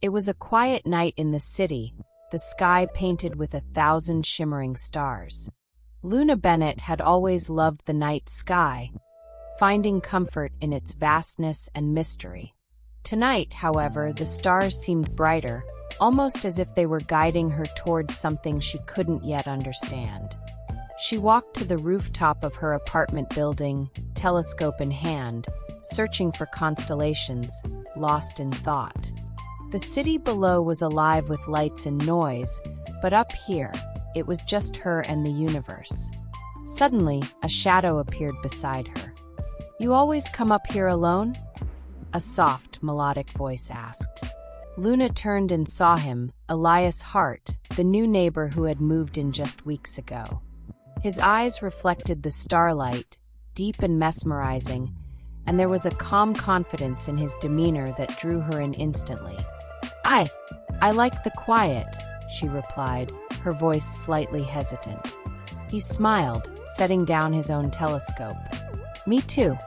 It was a quiet night in the city, the sky painted with 1,000 shimmering stars. Luna Bennett had always loved the night sky, finding comfort in its vastness and mystery. Tonight, however, the stars seemed brighter, almost as if they were guiding her towards something she couldn't yet understand. She walked to the rooftop of her apartment building, telescope in hand, searching for constellations, lost in thought. The city below was alive with lights and noise, but up here, it was just her and the universe. Suddenly, a shadow appeared beside her. "You always come up here alone?" a soft, melodic voice asked. Luna turned and saw him, Elias Hart, the new neighbor who had moved in just weeks ago. His eyes reflected the starlight, deep and mesmerizing, and there was a calm confidence in his demeanor that drew her in instantly. I like the quiet," she replied, her voice slightly hesitant. He smiled, setting down his own telescope. "Me too.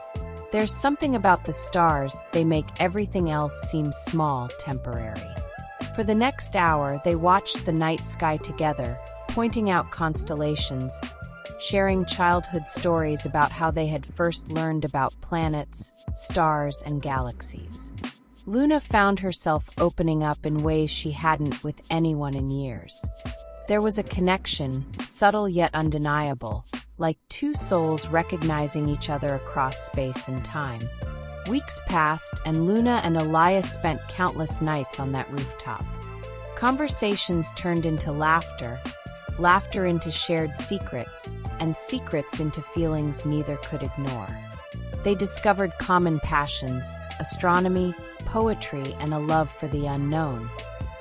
There's something about the stars, they make everything else seem small, temporary." For the next hour, they watched the night sky together, pointing out constellations, sharing childhood stories about how they had first learned about planets, stars, and galaxies. Luna found herself opening up in ways she hadn't with anyone in years. There was a connection, subtle yet undeniable, like two souls recognizing each other across space and time. Weeks passed, and Luna and Elias spent countless nights on that rooftop. Conversations turned into laughter, laughter into shared secrets, and secrets into feelings neither could ignore. They discovered common passions, astronomy, poetry, and a love for the unknown.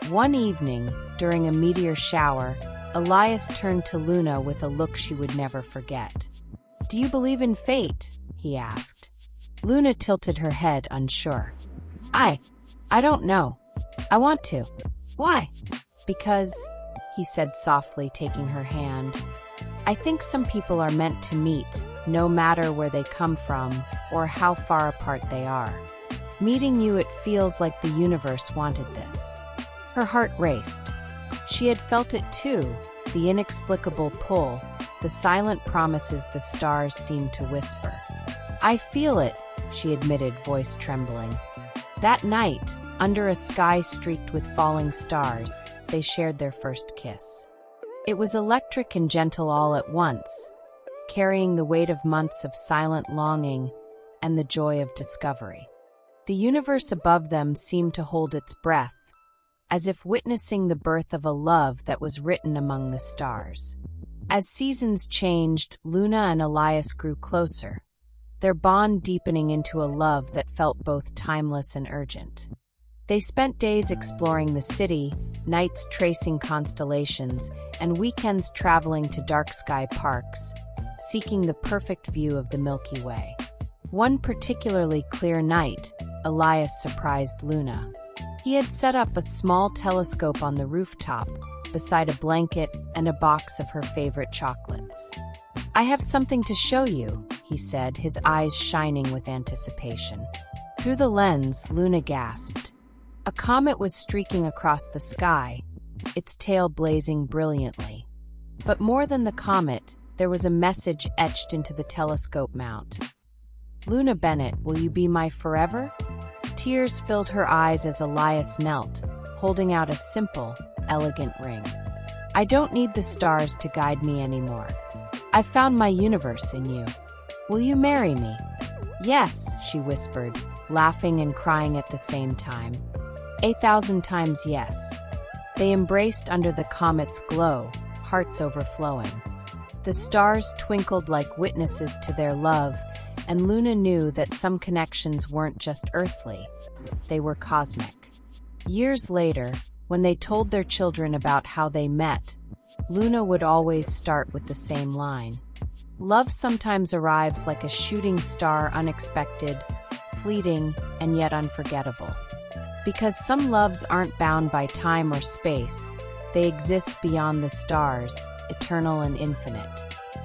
One evening, during a meteor shower, Elias turned to Luna with a look she would never forget. "Do you believe in fate?" he asked. Luna tilted her head, unsure. I don't know. I want to." "Why?" "Because," he said softly, taking her hand, "I think some people are meant to meet, no matter where they come from or how far apart they are. Meeting you, it feels like the universe wanted this." Her heart raced. She had felt it too, the inexplicable pull, the silent promises the stars seemed to whisper. "I feel it," she admitted, voice trembling. That night, under a sky streaked with falling stars, they shared their first kiss. It was electric and gentle all at once, carrying the weight of months of silent longing and the joy of discovery. The universe above them seemed to hold its breath, as if witnessing the birth of a love that was written among the stars. As seasons changed, Luna and Elias grew closer, their bond deepening into a love that felt both timeless and urgent. They spent days exploring the city, nights tracing constellations, and weekends traveling to dark-sky parks, seeking the perfect view of the Milky Way. One particularly clear night, Elias surprised Luna. He had set up a small telescope on the rooftop, beside a blanket and a box of her favorite chocolates. "I have something to show you," he said, his eyes shining with anticipation. Through the lens, Luna gasped. A comet was streaking across the sky, its tail blazing brilliantly. But more than the comet, there was a message etched into the telescope mount. "Luna Bennett, will you be my forever?" Tears filled her eyes as Elias knelt, holding out a simple, elegant ring. "I don't need the stars to guide me anymore. I found my universe in you. Will you marry me?" "Yes," she whispered, laughing and crying at the same time. 1,000 times yes. They embraced under the comet's glow, hearts overflowing. The stars twinkled like witnesses to their love, and Luna knew that some connections weren't just earthly, they were cosmic. Years later, when they told their children about how they met, Luna would always start with the same line. "Love sometimes arrives like a shooting star, unexpected, fleeting, and yet unforgettable." Because some loves aren't bound by time or space, they exist beyond the stars, eternal and infinite.